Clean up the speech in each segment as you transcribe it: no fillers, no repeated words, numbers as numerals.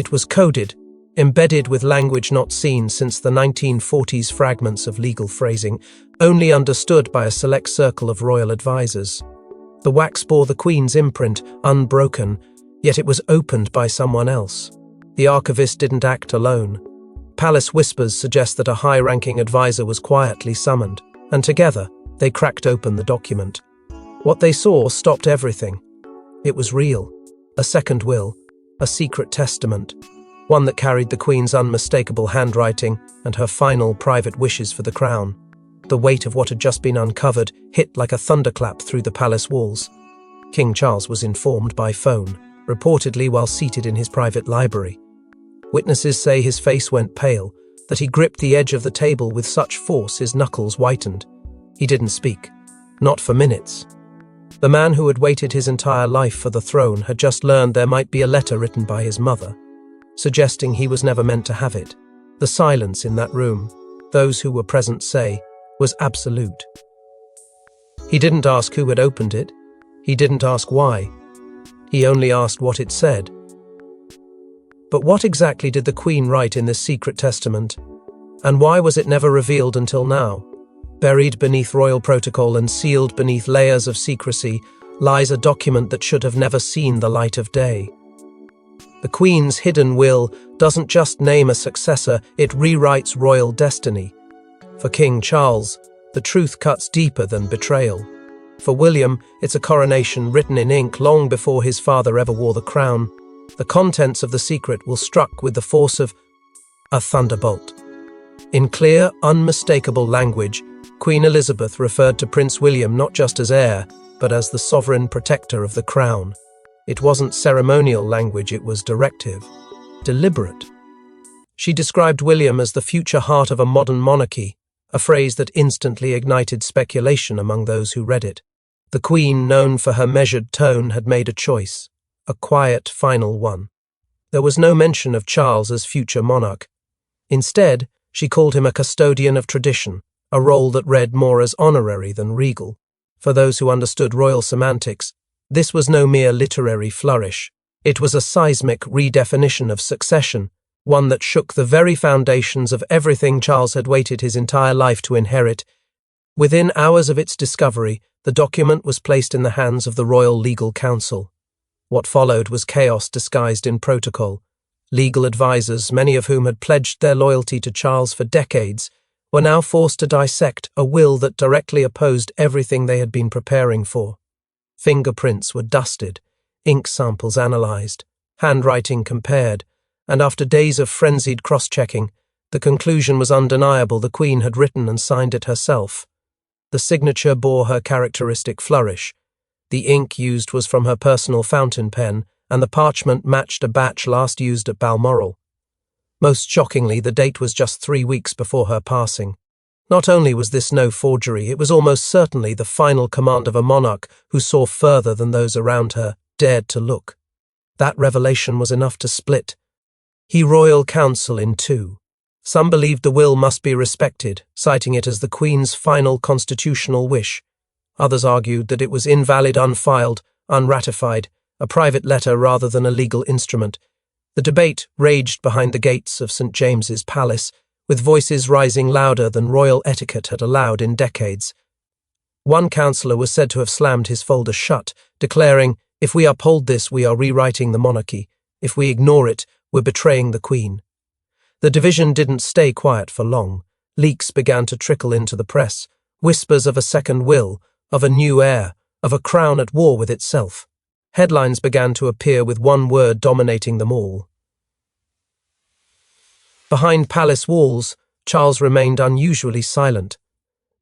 It was coded, embedded with language not seen since the 1940s, fragments of legal phrasing, only understood by a select circle of royal advisors. The wax bore the Queen's imprint, unbroken, yet it was opened by someone else. The archivist didn't act alone. Palace whispers suggest that a high-ranking advisor was quietly summoned, and together they cracked open the document. What they saw stopped everything. It was real. A second will, a secret testament, one that carried the Queen's unmistakable handwriting and her final private wishes for the crown. The weight of what had just been uncovered hit like a thunderclap through the palace walls. King Charles was informed by phone, reportedly while seated in his private library. Witnesses say his face went pale, that he gripped the edge of the table with such force his knuckles whitened. He didn't speak, not for minutes. The man who had waited his entire life for the throne had just learned there might be a letter written by his mother, suggesting he was never meant to have it. The silence in that room, those who were present say, was absolute. He didn't ask who had opened it. He didn't ask why. He only asked what it said. But what exactly did the Queen write in this secret testament? And why was it never revealed until now? Buried beneath royal protocol and sealed beneath layers of secrecy lies a document that should have never seen the light of day. The Queen's hidden will doesn't just name a successor, it rewrites royal destiny. For King Charles, the truth cuts deeper than betrayal. For William, it's a coronation written in ink long before his father ever wore the crown. The contents of the secret will struck with the force of a thunderbolt. In clear, unmistakable language, Queen Elizabeth referred to Prince William not just as heir, but as the sovereign protector of the crown. It wasn't ceremonial language, it was directive, deliberate. She described William as the future heart of a modern monarchy, a phrase that instantly ignited speculation among those who read it. The Queen, known for her measured tone, had made a choice, a quiet, final one. There was no mention of Charles as future monarch. Instead, she called him a custodian of tradition, a role that read more as honorary than regal. For those who understood royal semantics, this was no mere literary flourish. It was a seismic redefinition of succession, one that shook the very foundations of everything Charles had waited his entire life to inherit. Within hours of its discovery, the document was placed in the hands of the Royal Legal Council. What followed was chaos disguised in protocol. Legal advisors, many of whom had pledged their loyalty to Charles for decades, were now forced to dissect a will that directly opposed everything they had been preparing for. Fingerprints were dusted, ink samples analyzed, handwriting compared, and after days of frenzied cross-checking, the conclusion was undeniable: the Queen had written and signed it herself. The signature bore her characteristic flourish. The ink used was from her personal fountain pen, and the parchment matched a batch last used at Balmoral. Most shockingly, the date was just 3 weeks before her passing. Not only was this no forgery, it was almost certainly the final command of a monarch who saw further than those around her dared to look. That revelation was enough to split the royal council in two. Some believed the will must be respected, citing it as the Queen's final constitutional wish. Others argued that it was invalid, unfiled, unratified, a private letter rather than a legal instrument. The debate raged behind the gates of St. James's Palace, with voices rising louder than royal etiquette had allowed in decades. One councillor was said to have slammed his folder shut, declaring, "If we uphold this, we are rewriting the monarchy. If we ignore it, we're betraying the Queen." The division didn't stay quiet for long. Leaks began to trickle into the press, whispers of a second will, of a new heir, of a crown at war with itself. Headlines began to appear with one word dominating them all. Behind palace walls, Charles remained unusually silent.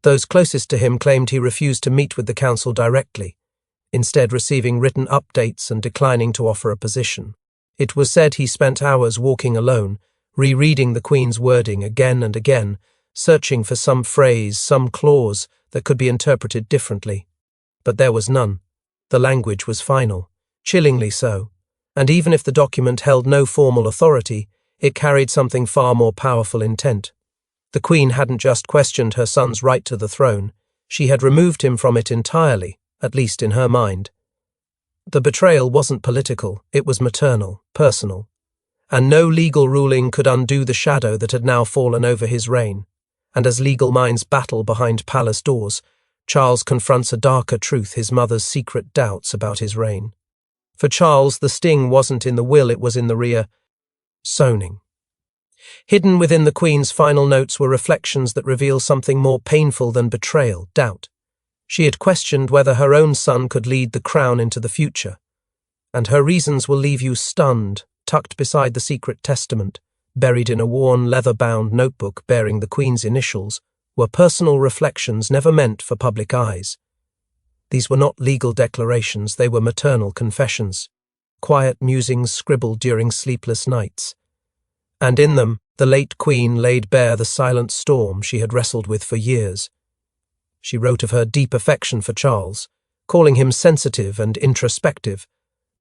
Those closest to him claimed he refused to meet with the council directly, instead receiving written updates and declining to offer a position. It was said he spent hours walking alone, rereading the Queen's wording again and again, searching for some phrase, some clause that could be interpreted differently. But there was none. The language was final, chillingly so, and even if the document held no formal authority, it carried something far more powerful intent. The Queen hadn't just questioned her son's right to the throne, she had removed him from it entirely, at least in her mind. The betrayal wasn't political, it was maternal, personal. and no legal ruling could undo the shadow that had now fallen over his reign. And as legal minds battle behind palace doors, Charles confronts a darker truth: his mother's secret doubts about his reign. For Charles, the sting wasn't in the will, it was in the rear-soning. Hidden within the Queen's final notes were reflections that reveal something more painful than betrayal: doubt. She had questioned whether her own son could lead the crown into the future, and her reasons will leave you stunned. Tucked beside the secret testament, buried in a worn, leather-bound notebook bearing the Queen's initials, were personal reflections never meant for public eyes. These were not legal declarations, they were maternal confessions, quiet musings scribbled during sleepless nights. And in them, the late Queen laid bare the silent storm she had wrestled with for years. She wrote of her deep affection for Charles, calling him sensitive and introspective,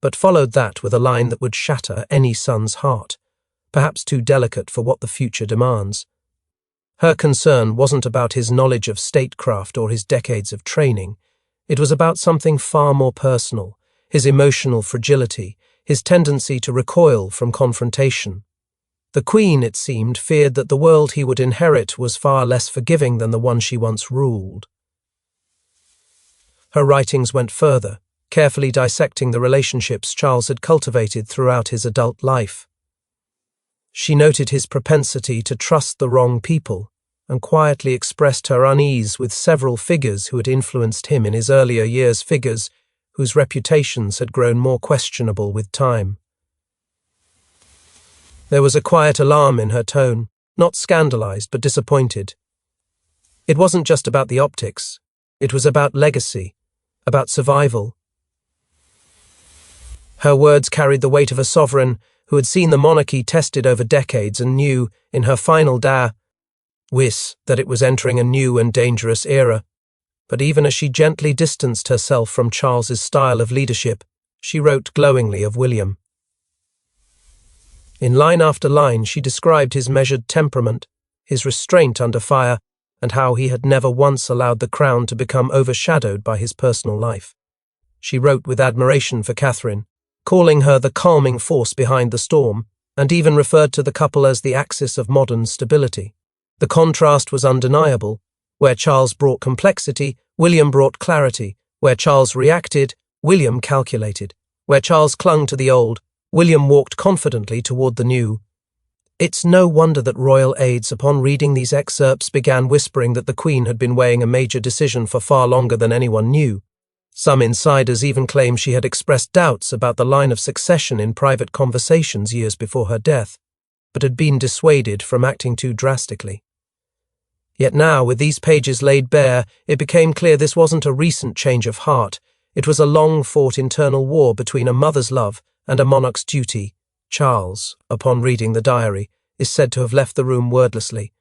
but followed that with a line that would shatter any son's heart, perhaps too delicate for what the future demands. Her concern wasn't about his knowledge of statecraft or his decades of training. It was about something far more personal: his emotional fragility, his tendency to recoil from confrontation. The Queen, it seemed, feared that the world he would inherit was far less forgiving than the one she once ruled. Her writings went further, carefully dissecting the relationships Charles had cultivated throughout his adult life. She noted his propensity to trust the wrong people, and quietly expressed her unease with several figures who had influenced him in his earlier years, figures whose reputations had grown more questionable with time. There was a quiet alarm in her tone, not scandalized but disappointed. It wasn't just about the optics, it was about legacy, about survival. Her words carried the weight of a sovereign who had seen the monarchy tested over decades and knew, in her final wis, that it was entering a new and dangerous era. But even as she gently distanced herself from Charles's style of leadership, she wrote glowingly of William. In line after line, she described his measured temperament, his restraint under fire, and how he had never once allowed the crown to become overshadowed by his personal life. She wrote with admiration for Catherine, calling her the calming force behind the storm, and even referred to the couple as the axis of modern stability. The contrast was undeniable. Where Charles brought complexity, William brought clarity. Where Charles reacted, William calculated. Where Charles clung to the old, William walked confidently toward the new. It's no wonder that royal aides, upon reading these excerpts, began whispering that the Queen had been weighing a major decision for far longer than anyone knew. Some insiders even claim she had expressed doubts about the line of succession in private conversations years before her death, but had been dissuaded from acting too drastically. Yet now, with these pages laid bare, it became clear this wasn't a recent change of heart. It was a long-fought internal war between a mother's love and a monarch's duty. Charles, upon reading the diary, is said to have left the room wordlessly.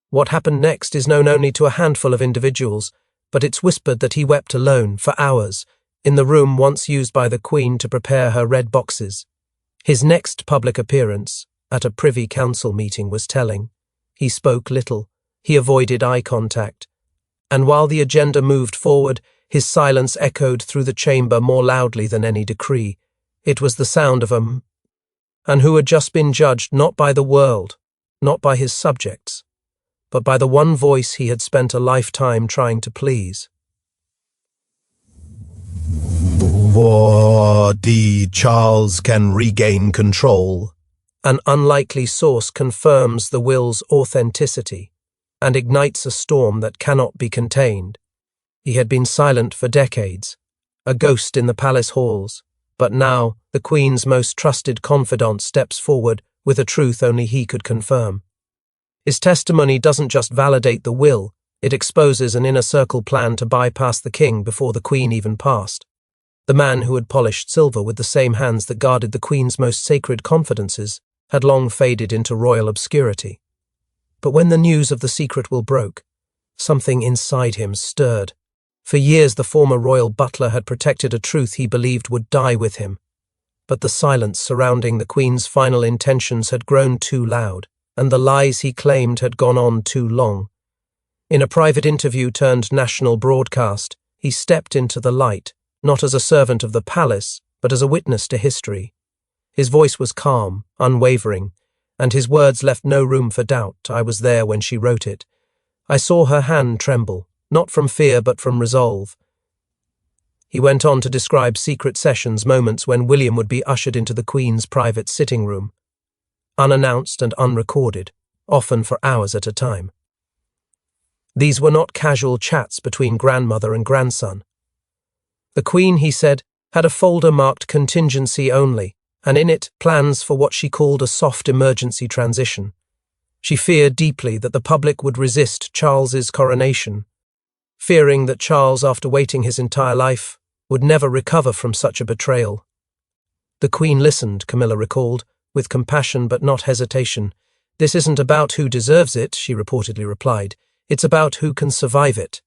What happened next is known only to a handful of individuals, but it's whispered that he wept alone, for hours, in the room once used by the Queen to prepare her red boxes. His next public appearance, at a Privy Council meeting, was telling. He spoke little, he avoided eye contact, and while the agenda moved forward, his silence echoed through the chamber more loudly than any decree. It was the sound of and who had just been judged not by the world, not by his subjects, but by the one voice he had spent a lifetime trying to please. Charles can regain control. An unlikely source confirms the will's authenticity and ignites a storm that cannot be contained. He had been silent for decades, a ghost in the palace halls, but now the Queen's most trusted confidant steps forward with a truth only he could confirm. His testimony doesn't just validate the will, it exposes an inner circle plan to bypass the king before the Queen even passed. The man who had polished silver with the same hands that guarded the Queen's most sacred confidences had long faded into royal obscurity. But when the news of the secret will broke, something inside him stirred. For years the former royal butler had protected a truth he believed would die with him. But the silence surrounding the Queen's final intentions had grown too loud, and the lies he claimed had gone on too long. In a private interview turned national broadcast, he stepped into the light, not as a servant of the palace, but as a witness to history. His voice was calm, unwavering, and his words left no room for doubt. I was there when she wrote it. I saw her hand tremble, not from fear but from resolve. He went on to describe secret sessions, moments when William would be ushered into the Queen's private sitting room, unannounced and unrecorded, often for hours at a time. These were not casual chats between grandmother and grandson. The Queen, he said, had a folder marked contingency only, and in it plans for what she called a soft emergency transition. She feared deeply that the public would resist Charles's coronation, fearing that Charles, after waiting his entire life, would never recover from such a betrayal. The Queen listened, Camilla recalled, with compassion but not hesitation. "This isn't about who deserves it," she reportedly replied. "It's about who can survive it."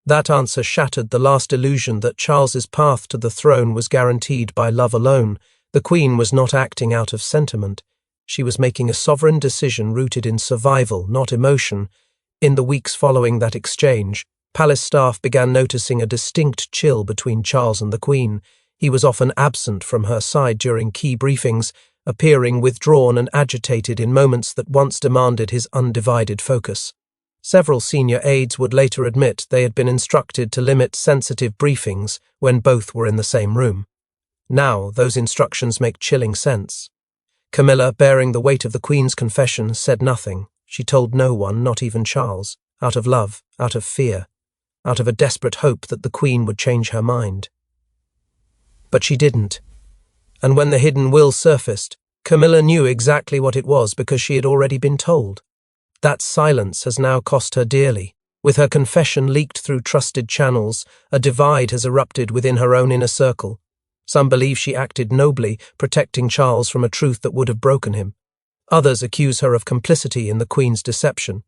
That answer shattered the last illusion that Charles's path to the throne was guaranteed by love alone. The Queen was not acting out of sentiment. She was making a sovereign decision rooted in survival, not emotion. In the weeks following that exchange, palace staff began noticing a distinct chill between Charles and the Queen. He was often absent from her side during key briefings, appearing withdrawn and agitated in moments that once demanded his undivided focus. Several senior aides would later admit they had been instructed to limit sensitive briefings when both were in the same room. Now, those instructions make chilling sense. Camilla, bearing the weight of the Queen's confession, said nothing. She told no one, not even Charles, out of love, out of fear, out of a desperate hope that the Queen would change her mind. But she didn't. And when the hidden will surfaced, Camilla knew exactly what it was because she had already been told. That silence has now cost her dearly. With her confession leaked through trusted channels, a divide has erupted within her own inner circle. Some believe she acted nobly, protecting Charles from a truth that would have broken him. Others accuse her of complicity in the Queen's deception.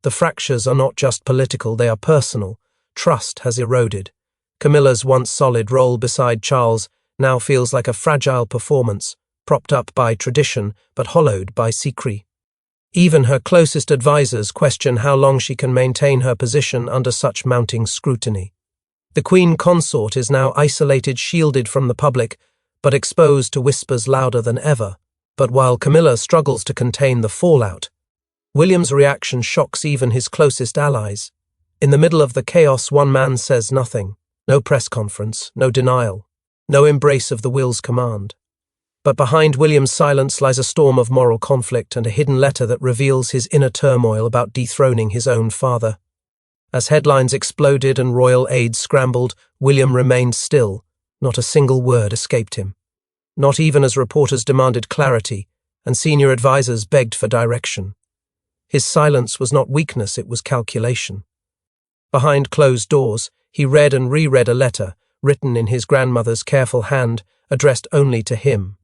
The fractures are not just political, they are personal. Trust has eroded. Camilla's once solid role beside Charles now feels like a fragile performance, propped up by tradition but hollowed by secret. Even her closest advisers question how long she can maintain her position under such mounting scrutiny. The Queen Consort is now isolated, shielded from the public, but exposed to whispers louder than ever. But while Camilla struggles to contain the fallout, William's reaction shocks even his closest allies. In the middle of the chaos, one man says nothing. No press conference, no denial, no embrace of the will's command. But behind William's silence lies a storm of moral conflict and a hidden letter that reveals his inner turmoil about dethroning his own father. As headlines exploded and royal aides scrambled, William remained still. Not a single word escaped him. Not even as reporters demanded clarity and senior advisers begged for direction. His silence was not weakness, it was calculation. Behind closed doors, he read and reread a letter, written in his grandmother's careful hand, addressed only to him.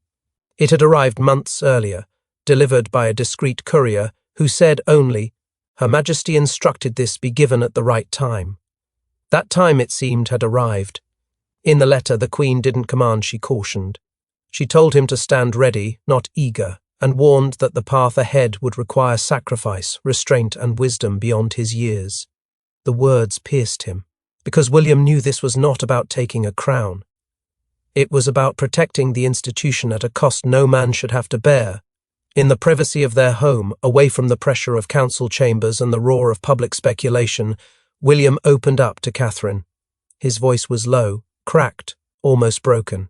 It had arrived months earlier, delivered by a discreet courier who said only, "Her Majesty instructed this be given at the right time." That time, it seemed, had arrived. In the letter, the Queen didn't command, she cautioned. She told him to stand ready, not eager, and warned that the path ahead would require sacrifice, restraint, and wisdom beyond his years. The words pierced him, because William knew this was not about taking a crown. It was about protecting the institution at a cost no man should have to bear. In the privacy of their home, away from the pressure of council chambers and the roar of public speculation, William opened up to Catherine. His voice was low, cracked, almost broken.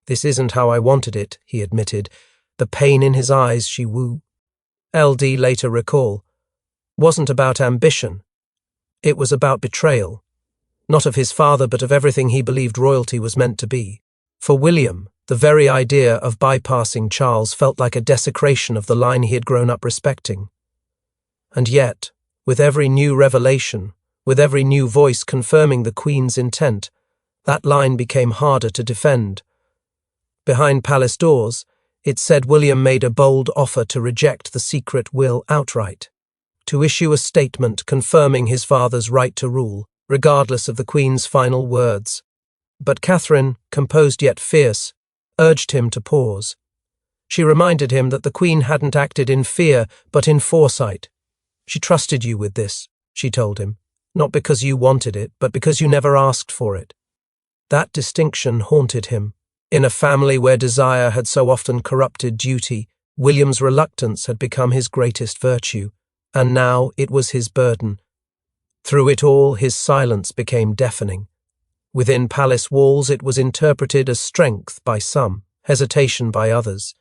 "This isn't how I wanted it," he admitted. The pain in his eyes, she woo. LD later recall, wasn't about ambition. It was about betrayal. Not of his father, but of everything he believed royalty was meant to be. For William, the very idea of bypassing Charles felt like a desecration of the line he had grown up respecting. And yet, with every new revelation, with every new voice confirming the Queen's intent, that line became harder to defend. Behind palace doors, it said William made a bold offer to reject the secret will outright, to issue a statement confirming his father's right to rule, regardless of the Queen's final words. But Catherine, composed yet fierce, urged him to pause. She reminded him that the Queen hadn't acted in fear, but in foresight. "She trusted you with this," she told him, "not because you wanted it, but because you never asked for it." That distinction haunted him. In a family where desire had so often corrupted duty, William's reluctance had become his greatest virtue, and now it was his burden. Through it all, his silence became deafening. Within palace walls, it was interpreted as strength by some, hesitation by others.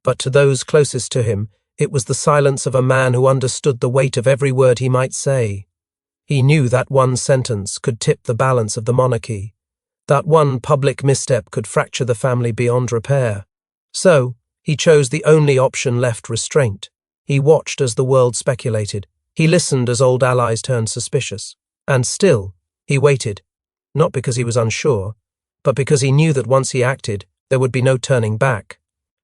But to those closest to him, it was the silence of a man who understood the weight of every word he might say. He knew that one sentence could tip the balance of the monarchy. That one public misstep could fracture the family beyond repair. So, he chose the only option left: restraint. He watched as the world speculated. He listened as old allies turned suspicious. And still, he waited, not because he was unsure, but because he knew that once he acted, there would be no turning back.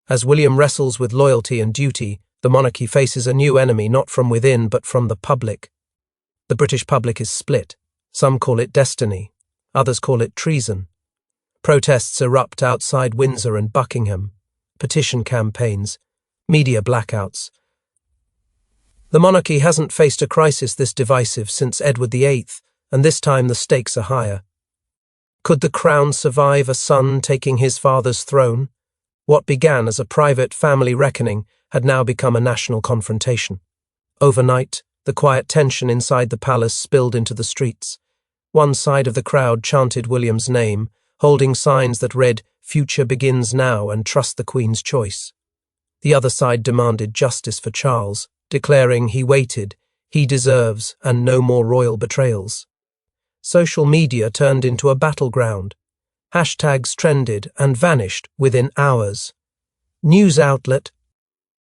As William wrestles with loyalty and duty, the monarchy faces a new enemy, not from within but from the public. The British public is split. Some call it destiny. Others call it treason. Protests erupt outside Windsor and Buckingham. Petition campaigns. Media blackouts. The monarchy hasn't faced a crisis this divisive since Edward VIII, and this time the stakes are higher. Could the crown survive a son taking his father's throne? What began as a private family reckoning had now become a national confrontation. Overnight, the quiet tension inside the palace spilled into the streets. One side of the crowd chanted William's name, holding signs that read, "Future begins now and trust the Queen's choice." The other side demanded justice for Charles, declaring he waited, he deserves, and no more royal betrayals. Social media turned into a battleground. Hashtags trended and vanished within hours. News outlet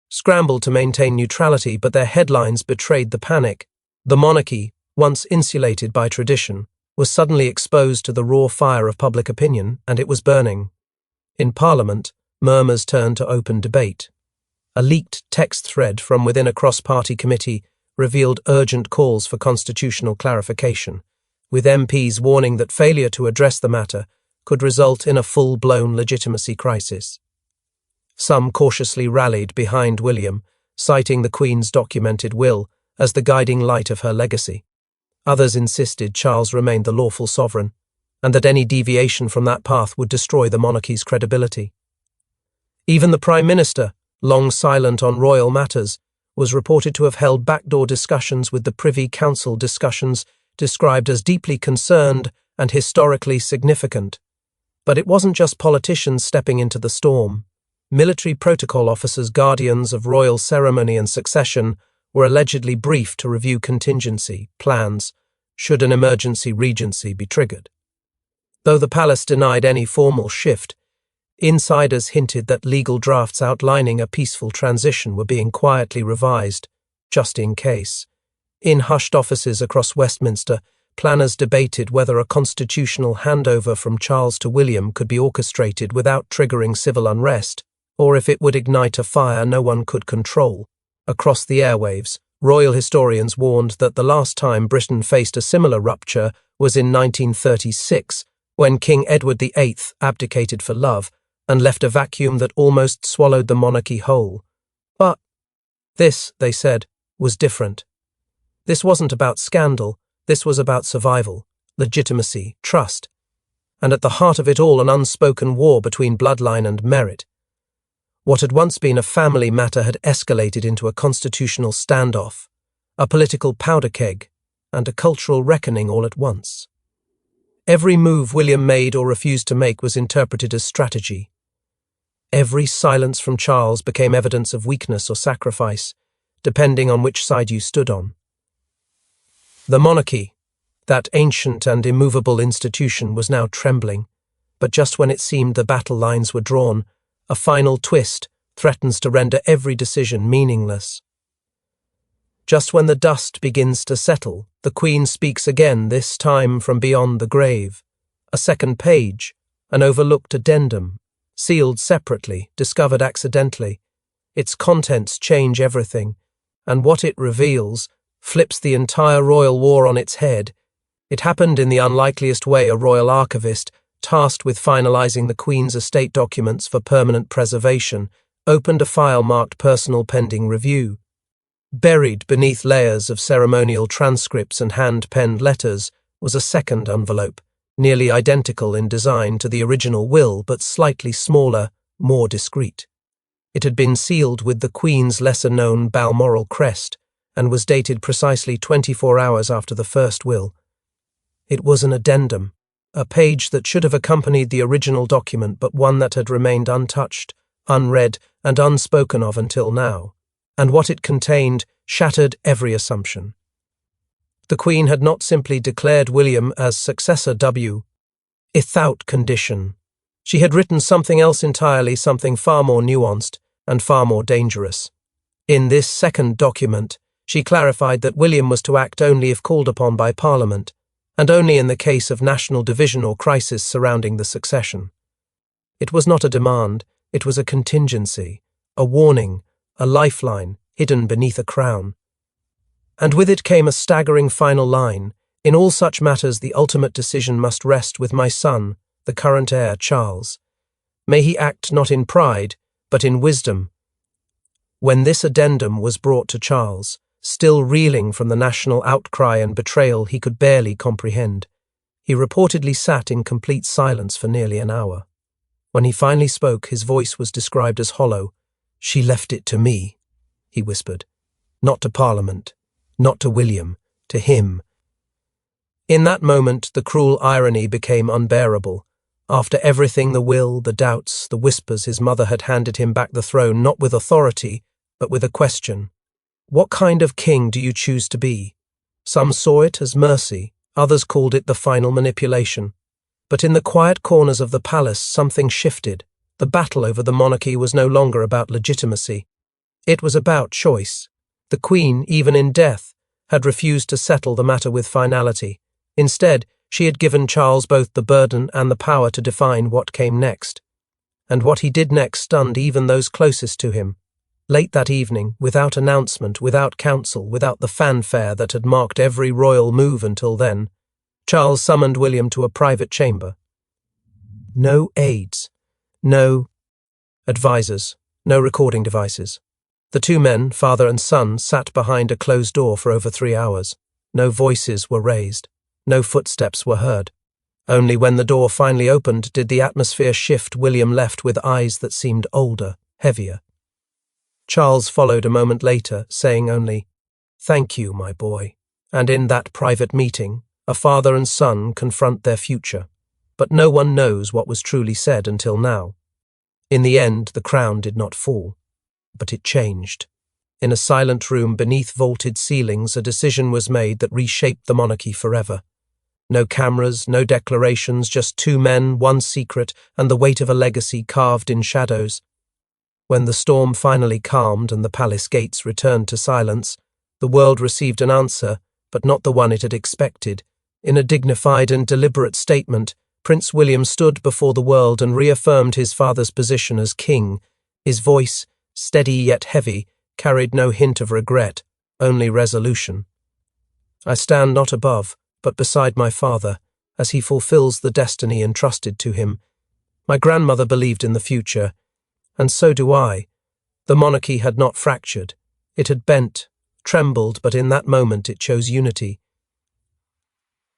scrambled to maintain neutrality, but their headlines betrayed the panic. The monarchy, once insulated by tradition, was suddenly exposed to the raw fire of public opinion, and it was burning. In Parliament, murmurs turned to open debate. A leaked text thread from within a cross-party committee revealed urgent calls for constitutional clarification, with MPs warning that failure to address the matter could result in a full-blown legitimacy crisis. Some cautiously rallied behind William, citing the Queen's documented will as the guiding light of her legacy. Others insisted Charles remained the lawful sovereign, and that any deviation from that path would destroy the monarchy's credibility. Even the Prime Minister, long silent on royal matters, was reported to have held backdoor discussions with the Privy Council, discussions described as deeply concerned and historically significant. But it wasn't just politicians stepping into the storm. Military protocol officers, guardians of royal ceremony and succession, were allegedly briefed to review contingency plans should an emergency regency be triggered. Though the palace denied any formal shift, insiders hinted that legal drafts outlining a peaceful transition were being quietly revised, just in case. In hushed offices across Westminster, planners debated whether a constitutional handover from Charles to William could be orchestrated without triggering civil unrest, or if it would ignite a fire no one could control. Across the airwaves, royal historians warned that the last time Britain faced a similar rupture was in 1936, when King Edward VIII abdicated for love and left a vacuum that almost swallowed the monarchy whole. But this, they said, was different. This wasn't about scandal, this was about survival, legitimacy, trust, and at the heart of it all an unspoken war between bloodline and merit. What had once been a family matter had escalated into a constitutional standoff, a political powder keg, and a cultural reckoning all at once. Every move William made or refused to make was interpreted as strategy. Every silence from Charles became evidence of weakness or sacrifice, depending on which side you stood on. The monarchy, that ancient and immovable institution, was now trembling, but just when it seemed the battle lines were drawn, a final twist threatens to render every decision meaningless. Just when the dust begins to settle, the Queen speaks again, this time from beyond the grave. A second page, an overlooked addendum, sealed separately, discovered accidentally. Its contents change everything, and what it reveals flips the entire royal war on its head. It happened in the unlikeliest way. A royal archivist, tasked with finalizing the Queen's estate documents for permanent preservation, opened a file marked personal pending review. Buried beneath layers of ceremonial transcripts and hand-penned letters was a second envelope, nearly identical in design to the original will, but slightly smaller, more discreet. It had been sealed with the Queen's lesser-known Balmoral crest and was dated precisely 24 hours after the first will. It was an addendum, a page that should have accompanied the original document, but one that had remained untouched, unread, and unspoken of until now, and what it contained shattered every assumption. The Queen had not simply declared William as successor without condition. She had written something else entirely, something far more nuanced and far more dangerous. In this second document, she clarified that William was to act only if called upon by Parliament, and only in the case of national division or crisis surrounding the succession. It was not a demand, it was a contingency, a warning, a lifeline hidden beneath a crown. And with it came a staggering final line: "In all such matters the ultimate decision must rest with my son, the current heir, Charles. May he act not in pride, but in wisdom." When this addendum was brought to Charles, still reeling from the national outcry and betrayal he could barely comprehend, he reportedly sat in complete silence for nearly an hour. When he finally spoke, his voice was described as hollow. "She left it to me," he whispered. "Not to Parliament, not to William, to him." In that moment, the cruel irony became unbearable. After everything, the will, the doubts, the whispers, his mother had handed him back the throne, not with authority, but with a question. What kind of king do you choose to be? Some saw it as mercy, others called it the final manipulation. But in the quiet corners of the palace, something shifted. The battle over the monarchy was no longer about legitimacy. It was about choice. The Queen, even in death, had refused to settle the matter with finality. Instead, she had given Charles both the burden and the power to define what came next. And what he did next stunned even those closest to him. Late that evening, without announcement, without counsel, without the fanfare that had marked every royal move until then, Charles summoned William to a private chamber. No aides, no advisors, no recording devices. The two men, father and son, sat behind a closed door for over 3 hours. No voices were raised. No footsteps were heard. Only when the door finally opened did the atmosphere shift. William left with eyes that seemed older, heavier. Charles followed a moment later, saying only, "Thank you, my boy." And in that private meeting, a father and son confront their future. But no one knows what was truly said until now. In the end, the crown did not fall, but it changed. In a silent room beneath vaulted ceilings, a decision was made that reshaped the monarchy forever. No cameras, no declarations, just two men, one secret, and the weight of a legacy carved in shadows. When the storm finally calmed and the palace gates returned to silence, the world received an answer, but not the one it had expected. In a dignified and deliberate statement, Prince William stood before the world and reaffirmed his father's position as king. His voice, steady yet heavy, carried no hint of regret, only resolution. "I stand not above, but beside my father, as he fulfills the destiny entrusted to him. My grandmother believed in the future, and so do I. The monarchy had not fractured. It had bent, trembled, but in that moment it chose unity."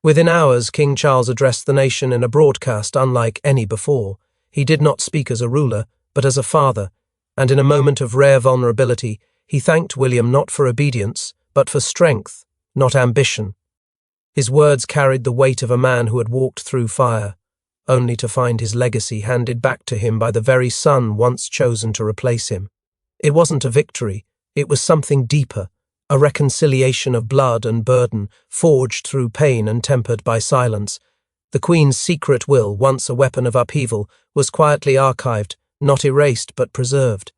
Within hours, King Charles addressed the nation in a broadcast unlike any before. He did not speak as a ruler, but as a father, and in a moment of rare vulnerability, he thanked William not for obedience, but for strength, not ambition. His words carried the weight of a man who had walked through fire, only to find his legacy handed back to him by the very son once chosen to replace him. It wasn't a victory, it was something deeper, a reconciliation of blood and burden, forged through pain and tempered by silence. The Queen's secret will, once a weapon of upheaval, was quietly archived, not erased but preserved.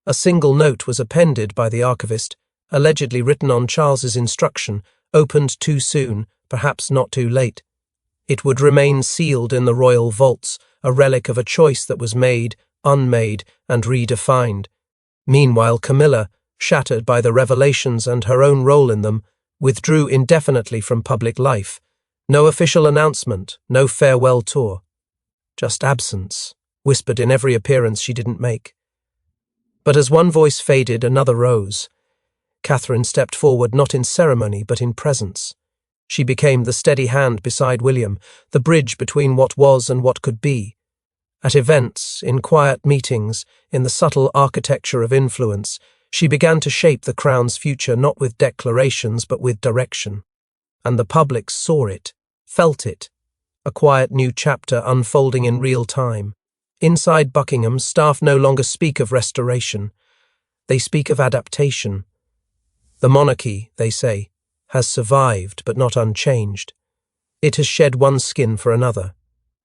A single note was appended by the archivist, allegedly written on Charles's instruction, opened too soon, perhaps not too late. It would remain sealed in the royal vaults, a relic of a choice that was made, unmade, and redefined. Meanwhile, Camilla, shattered by the revelations and her own role in them, withdrew indefinitely from public life. No official announcement, no farewell tour. Just absence, whispered in every appearance she didn't make. But as one voice faded, another rose. Catherine stepped forward not in ceremony but in presence. She became the steady hand beside William, the bridge between what was and what could be. At events, in quiet meetings, in the subtle architecture of influence, she began to shape the Crown's future not with declarations but with direction. And the public saw it, felt it, a quiet new chapter unfolding in real time. Inside Buckingham, staff no longer speak of restoration. They speak of adaptation. The monarchy, they say, has survived but not unchanged. It has shed one skin for another.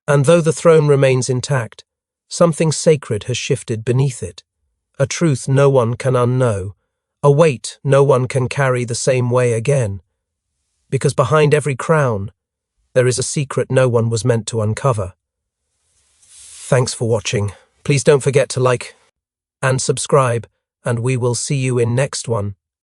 And though the throne remains intact, something sacred has shifted beneath it. A truth no one can unknow, a weight no one can carry the same way again. Because behind every crown, there is a secret no one was meant to uncover. Thanks for watching. Please don't forget to like and subscribe, and we will see you in next one.